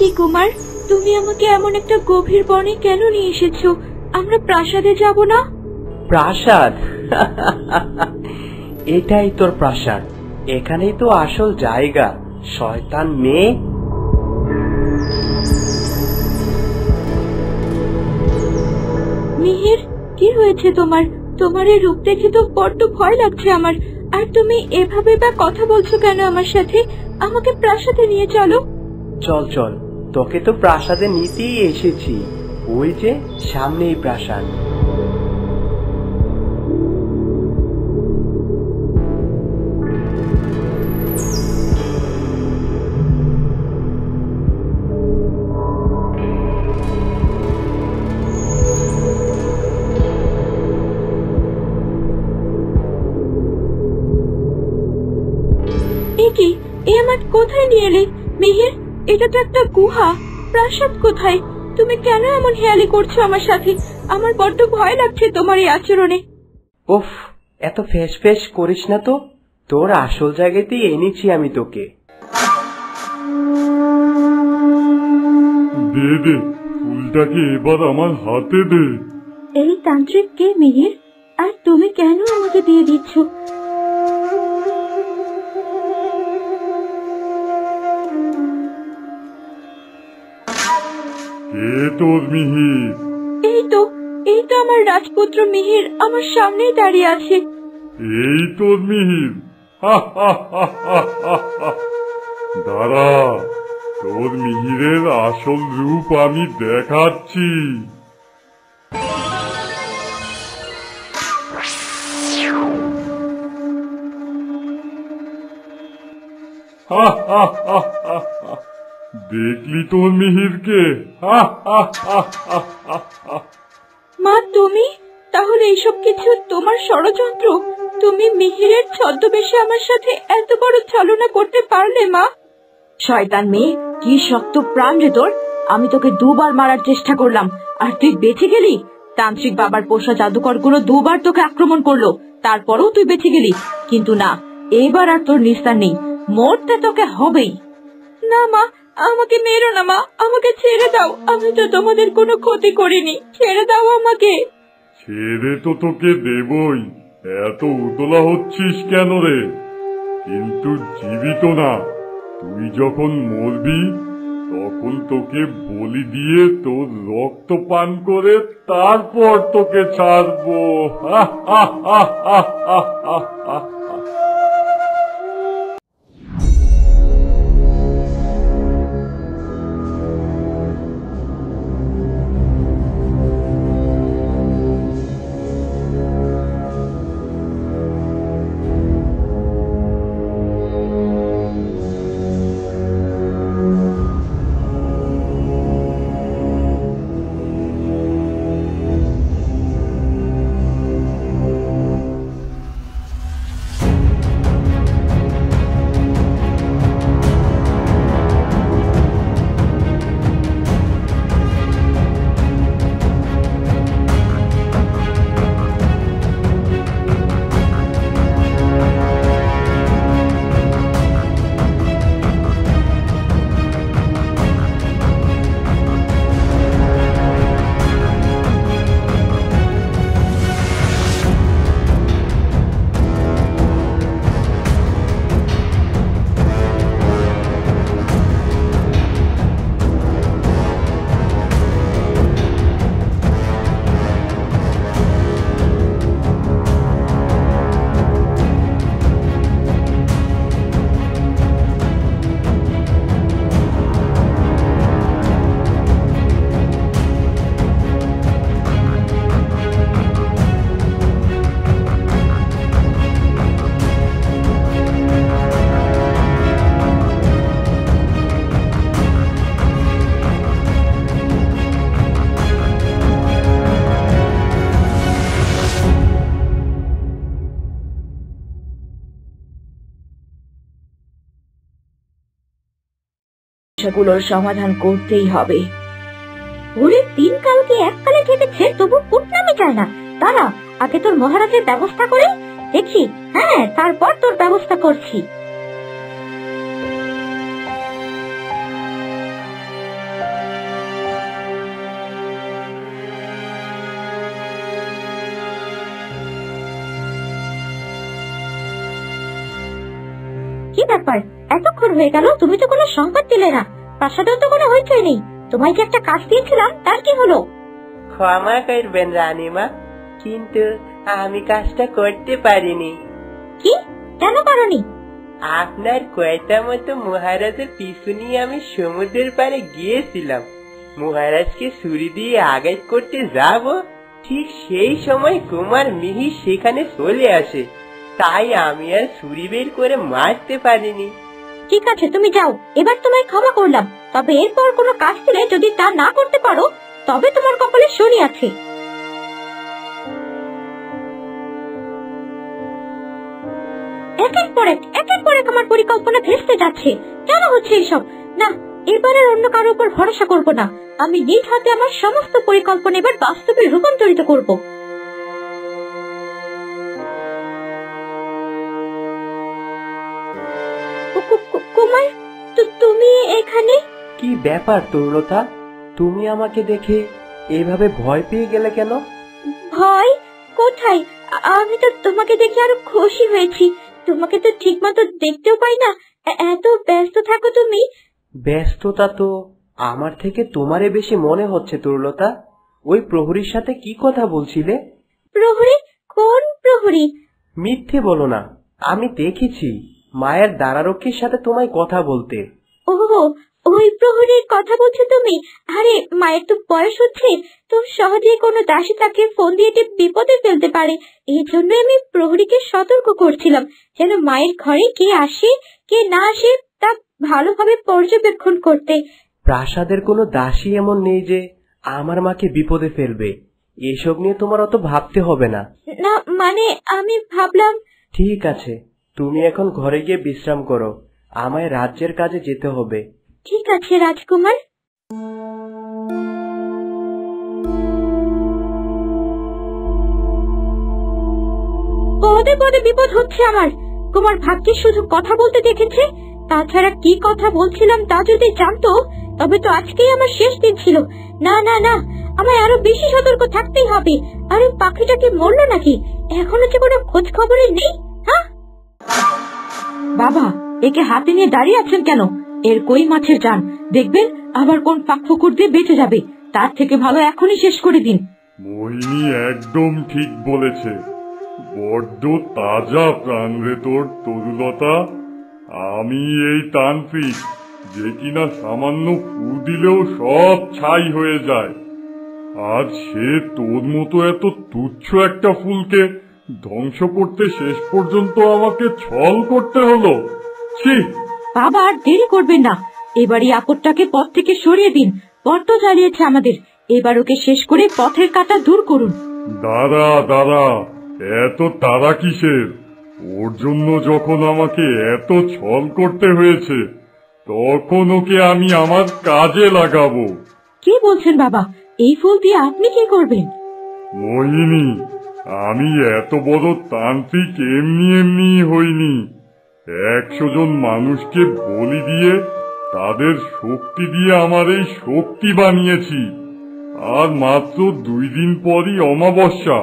কি কুমার, তুমি আমাকে এমন একটা গভীর বনে কেন নিয়ে এসেছো? আমরা প্রাসাদে যাব না? প্রাসাদ? এটাই তোর প্রাসাদ, এখানেই তো আসল জায়গা, শয়তান মেয়ে। মিহির, কি হয়েছে তোমার? তোমার এই রূপ দেখে তো বড্ড ভয় লাগছে আমার। আর তুমি এভাবে বা কথা বলছো কেন আমার সাথে? আমাকে প্রাসাদে নিয়ে চলো। চল চল, তোকে তো প্রাসাদে নিতেই এসেছি। ওই যে সামনেই প্রাসাদ। কি, এ আমার কোথায় নিয়ে এলে? মিহির, এটা তো একটা গুহা, প্রাসাদ কোথায়? তুমি কেন এমন হেয়ালি করছো আমার সাথে? আমার বড্ড ভয় লাগছে তোমার এই আচরণে। উফ, এত ফেস ফেস করিস না তো, তোর আসল জায়গাতেই এনেছি আমি তোকে। দে দে, ফুলটাকে এবার আমার হাতে দে। এই তান্ত্রিক কে মিহির? আর তুমি কেন আমাকে দিয়ে দিচ্ছ? কে তোর মিহির? এই তো আমার রাজপুত্র মিহির আমার সামনেই দাঁড়িয়ে আছে। এই তোর মিহির? দাঁড়া, তোর মিহিরের আসল রূপ আমি দেখাচ্ছি। দেখলি তোর মিহিরকে? মা, তুমি তাহলে এইসব কিছু তোমার ষড়যন্ত্র? তুমি মিহিরের ছদ্মবেশে আমার সাথে এত বড় ছলনা করতে পারলে মা? শয়তান মেয়ে, কি শক্ত প্রাণ রে তোর! আমি তোকে দুবার মারার চেষ্টা করলাম আর তুই বেঁচে গেলি। তান্ত্রিক বাবার পোষা জাদুকরগুলো দুবার তোকে আক্রমণ করলো, তারপরেও তুই বেঁচে গেলি। কিন্তু না, এবার আর তোর নিস্তার নেই, মরতে তোকে হবেই। না মা, আমাকে মেরো না মা, আমাকে ছেড়ে দাও। আমি তো তোমাদের কোনো ক্ষতি করিনি, ছেড়ে দাও আমাকে। ছেড়ে তো তোকে দেবই, এত উতলা হচ্ছিস কেন রে? কিন্তু জীবিত না, তুই যখন মরবি তখন তোকে বলি দিয়ে তোর রক্ত পান করে তারপর তোকে ছাড়বো। সেগুলোর সমাধান করতেই হবে। ওরে, তিন কালকে এককালে থেকেছে, তবু কুটনামি চায় না। তারা আগে তোর মহারাজের ব্যবস্থা করে দেখি, হ্যাঁ তারপর তোর ব্যবস্থা করছি। কি ব্যাপার, এতক্ষণ হয়ে গেল, তুমি তো কোনো সংবাদ দিলে না। প্রাসাদেও তো কোনো হইচই নেই। তোমায় যে একটা কাজ দিয়েছিলাম, তার কি হলো? ক্ষমা করবেন রানীমা, কিন্তু আমি কাজটা করতে পারিনি। কি, কেন পারোনি? আপনার কয়টা মতো মহারাজের পিছু নিয়ে আমি সমুদ্রের পাড়ে গিয়েছিলাম। মহারাজকে ছুরি দিয়ে আঘাত করতে যাব, ঠিক সেই সময় কুমার মিহির সেখানে চলে আসে। তাই আমি আর ছুরি বের করে মারতে পারিনি। ঠিক আছে, তুমি যাও, এবার তোমায় ক্ষমা করলাম। তবে এরপর কোনো কাজ দিলে যদি তা না করতে পারো, তবে তোমার কপালে শনি আছে। একের পর এক আমার পরিকল্পনা ভেস্তে যাচ্ছে। কেন হচ্ছে এসব? না, এবার আর অন্য কারোর উপর ভরসা করব না। আমি নিজ হাতে আমার সমস্ত পরিকল্পনা এবার বাস্তবে রূপান্তরিত করব। কুমার, তুমি এখানে? কি ব্যাপার তরুলতা, তুমি আমাকে দেখে এভাবে ভয় পেয়ে গেলে কেন? ভয় কোথায়? আমি তো তোমাকে দেখে আরো খুশি হয়েছি। তোমাকে তো ঠিক মতো দেখতেও পাই না, এত ব্যস্ত থাকো তুমি। ব্যস্ততা তো আমার থেকে তোমারে বেশি মনে হচ্ছে তরুলতা। ওই প্রহরীর সাথে কি কথা বলছিলে? প্রহরী? কোন প্রহরী? মিথ্যে বলো না, আমি দেখেছি মায়ের দ্বারারক্ষীর সাথে তোমায় কথা বলতে। ও, ওই প্রহরীর কথা বলছো তুমি? আরে, মায়ের তো বয়স হচ্ছে, তো সহজে কোনো দাসী তাকে ফোন দিয়ে বিপদে ফেলতে পারে। এই জন্য আমি প্রহরীকে সতর্ক করছিলাম, যেন মায়ের ঘরে কে আসে কে না আসে তা ভালোভাবে পর্যবেক্ষণ করতে। প্রাসাদের কোনো দাসী এমন নেই যে আমার মাকে বিপদে ফেলবে। এসব নিয়ে তোমার অত ভাবতে হবে না। না মানে, আমি ভাবলাম। ঠিক আছে, তুমি এখন ঘরে গিয়ে বিশ্রাম করো, আমায় রাজ্যের কাজে যেতে হবে। ঠিক আছে রাজকুমার। পদে পদে বিপদ হচ্ছে আমার। কুমার ভাগ্যে শুধু কথা বলতে দেখেছে, তাছাড়া কি কথা বলছিলাম তা যদি জানতো, তবে তো আজকেই আমার শেষ দিন ছিল। না না না, আমায় আরো বেশি সতর্ক থাকতেই হবে। আরে, পাখিটা কি মরলো নাকি? এখনো যে কোনো খোঁজ খবরই নেই। হ্যাঁ বাবা, একে হাতে নিয়ে দাঁড়িয়ে আছেন কেন? এর কই মাছের জান, দেখবেন আবার কোন পাক পুকুর দিয়ে বেঁচে যাবে। তার থেকে ভালো এখনই শেষ করে দিন। মোহিনী একদম ঠিক বলেছে। বড্ড তাজা প্রাণ রে তোর তরুলতা। আমি এই তান্ত্রিক যে কিনা সামান্য ফু দিলেও সব ছাই হয়ে যায়। আর সে তোর মতো এত তুচ্ছ একটা ফুলকে ধ্বংস করতে শেষ পর্যন্ত আমাকে ছল করতে হলো। ছি! বাবা, আর দেরি করবেন না, এবারই আপদটাকে পথ থেকে সরিয়ে দিন। বড্ড জ্বালিয়েছে আমাদের, এবার ওকে শেষ করে পথের কাঁটা দূর করুন। দাঁড়া দাঁড়া, এত তাড়া কিসের? ওর জন্য যখন আমাকে এত ছল করতে হয়েছে, তখন ওকে আমি আমার কাজে লাগাবো। কি বলছেন বাবা? এই ফুল দিয়ে আপনি কি করবেন? মোহিনী, আমি এত বড় তান্ত্রিক এমনি এমনি হইনি। 100 জন মানুষকে বলি দিয়ে তাদের শক্তি দিয়ে আমার এই শক্তি বানিয়েছি। আর মাত্র 2 দিন পরই অমাবস্যা।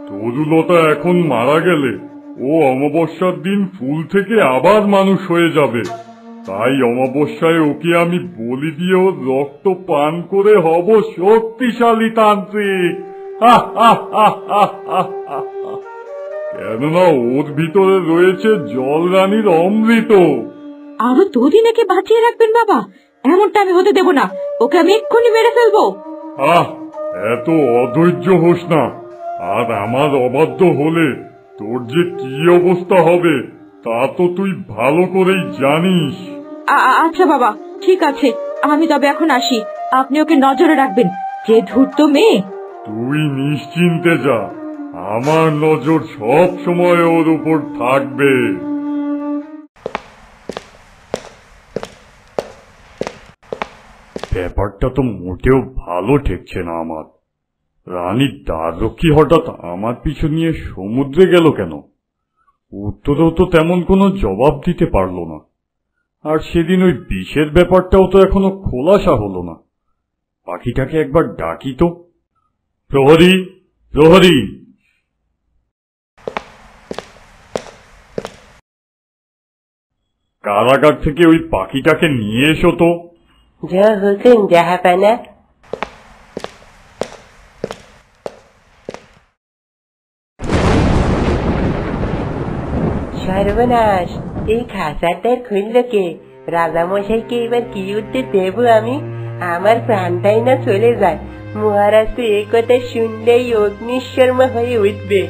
তরুলতা এখন মারা গেলে ও অমাবস্যার দিন ফুল থেকে আবার মানুষ হয়ে যাবে। তাই অমাবস্যায় ওকে আমি বলি দিয়ে ওর রক্ত পান করে হব শক্তিশালী তান্ত্রিক। কেননা ওর ভিতরে রয়েছে জল রানীর অমৃত। আরো 2 দিন একে বাঁচিয়ে রাখবেন বাবা? এমনটা আমি হতে দেব না, ওকে আমি এক্ষুনি মেরে ফেলবো। এত অধৈর্য হোস না। আর আমার অবাধ্য হলে তোর যে কি অবস্থা হবে তা তো তুই ভালো করেই জানিস। আচ্ছা বাবা, ঠিক আছে, আমি তবে এখন আসি। আপনি ওকে নজরে রাখবেন, যে ধূর্ত মেয়ে। তুই নিশ্চিন্তে যা, আমার নজর সব সময় ওর উপর থাকবে। ব্যাপারটা তো মোটেও ভালো ঠেকছে না আমার। রানীর দ্বাররক্ষী হঠাৎ আমার পিছু নিয়ে সমুদ্রে গেল কেন? উত্তরেও তো তেমন কোনো জবাব দিতে পারল না। আর সেদিন ওই বিষের ব্যাপারটাও তো এখনো খোলাসা হলো না। পাখিটাকে একবার ডাকি তো। প্রহরী, প্রহরী! কারাগার থেকে ওই পাখিটাকে নিয়ে এসো তো। যা হুকুম জাহাপানা। সর্বনাশ, এই খাঁচাটার খুলল কে? রাজামশাইকে এবার কি উঠতে দেব আমি? আমার প্রাণটাই না চলে যায়। মহারাজ তো এই কথা শুনলেই অগ্নিশর্মা হয়ে উঠবে।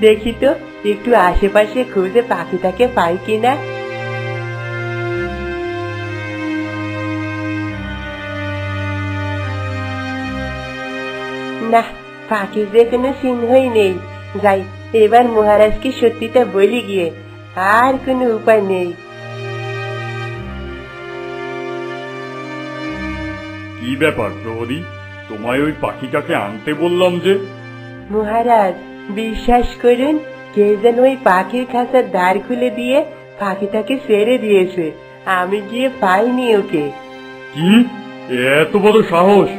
দেখি তো একটু আশেপাশে খুঁজে পাখিটাকে পাই কিনা। না, পাখির যে কোনো চিহ্নই নেই। যাই, এবার মহারাজকে সত্যিটা বলি গিয়ে, আর কোনো উপায় নেই। কি ব্যাপার প্রহরী, তোমায় ওই পাখিটাকে আনতে বললাম যে? মহারাজ, বিশ্বাস করুন, কে যেন ওই পাখির খাঁচার দ্বার খুলে দিয়ে পাখিটাকে ছেড়ে দিয়েছে। আমি গিয়ে পাইনি ওকে। কি এত বড় সাহস!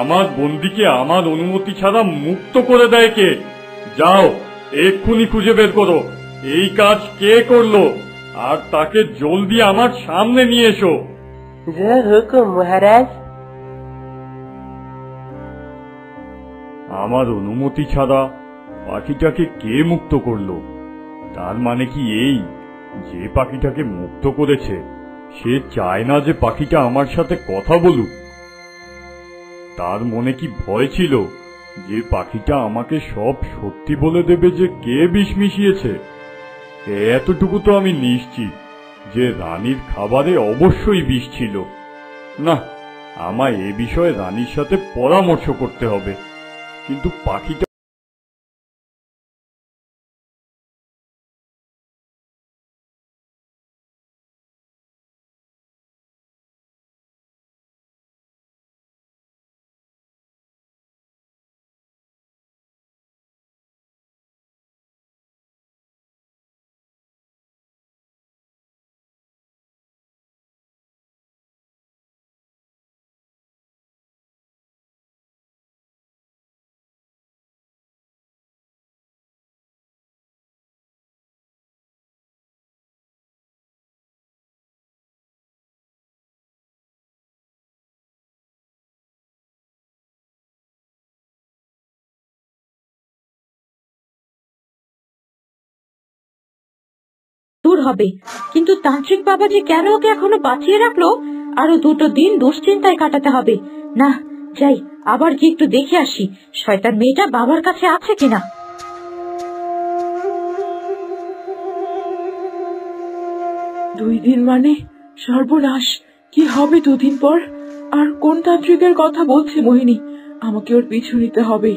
আমার বন্দিকে আমার অনুমতি ছাড়া মুক্ত করে দেয় কে? যাও, এক্ষুনি খুঁজে বের করো এই কাজ কে করলো, আর তাকে জলদি আমার সামনে নিয়ে এসো। যা হুকুম মহারাজ। আমার অনুমতি ছাড়া পাখিটাকে কে মুক্ত করলো? তার মানে কি এই, যে পাখিটাকে মুক্ত করেছে সে চায় না যে পাখিটা আমার সাথে কথা বলুক? তার মনে কি ভয় ছিল যে পাখিটা আমাকে সব সত্যি বলে দেবে যে কে বিষ মিশিয়েছে? এতটুকু তো আমি নিশ্চিত যে রানীর খাবারে অবশ্যই বিষ ছিল। না, আমায় এ বিষয়ে রানীর সাথে পরামর্শ করতে হবে। কিন্তু পাখিটা দূর হবে, কিন্তু তান্ত্রিক বাবা যে কেন ওকে এখনো বাঁচিয়ে রাখলো? আরো 2 দিন দুশ্চিন্তায় কাটাতে হবে। না, যাই, আবার কি একটু দেখে আসি শয়তান মেয়েটা বাবার কাছে আছে কিনা। 2 দিন মানে সর্বনাশ! কি হবে 2 দিন পর? আর কোন তান্ত্রিকের কথা বলছে মোহিনী? আমাকে ওর পিছু নিতে হবে।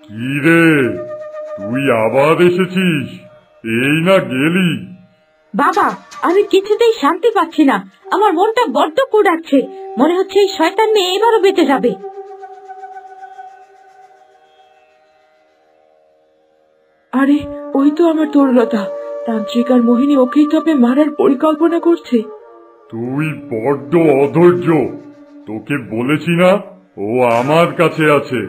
কি রে, তুই আবার এসেছিস? এই না গেলি? বাবা, আমি কিছুতেই শান্তি পাচ্ছি না। আমার মনটা বড্ড কুড়াচ্ছে। মনে হচ্ছে এই শয়তান মেয়ে এবারও বেঁচে যাবে। আরে, ওই তো আমার তরুলতা। তান্ত্রিক আর মোহিনী ওকেই তবে মারার পরিকল্পনা করছে। তুই বড্ড অধৈর্য। তোকে বলেছি না ও আমার কাছে আছে।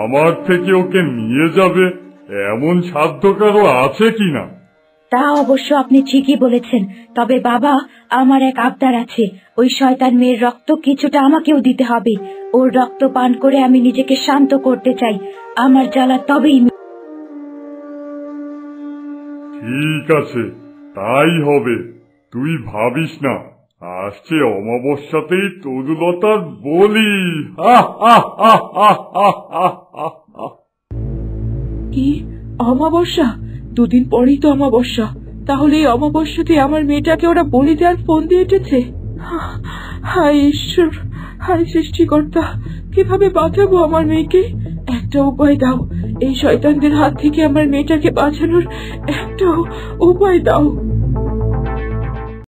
আমার থেকে ওকে নিয়ে যাবে এমন সাধ্য কারো আছে কিনা? তা অবশ্য আপনি ঠিকই বলেছেন। তবে বাবা, আমার এক আবদার আছে। ওই শয়তান মেয়ের রক্ত কিছুটা আমাকেও দিতে হবে। ওর রক্ত পান করে আমি নিজেকে শান্ত করতে চাই। আমার জ্বালা তবেই। ঠিক আছে, তাই হবে। তুই ভাবিস না, আসছে অমাবস্যাতেই তরুলতার বলি। কি অমাবস্যা? 2 দিন পরেই তো অমাবস্যা। তাহলে এই অমাবস্যাতে আমার মেয়েটাকে ওরা বলি দেওয়ার ফোন দিয়ে এসেছে। হায় ঈশ্বর, হায় সৃষ্টিকর্তা, কিভাবে বাঁচাবো আমার মেয়েকে? একটা উপায় দাও, এই শয়তানদের হাত থেকে আমার মেয়েটাকে বাঁচানোর একটা উপায় দাও।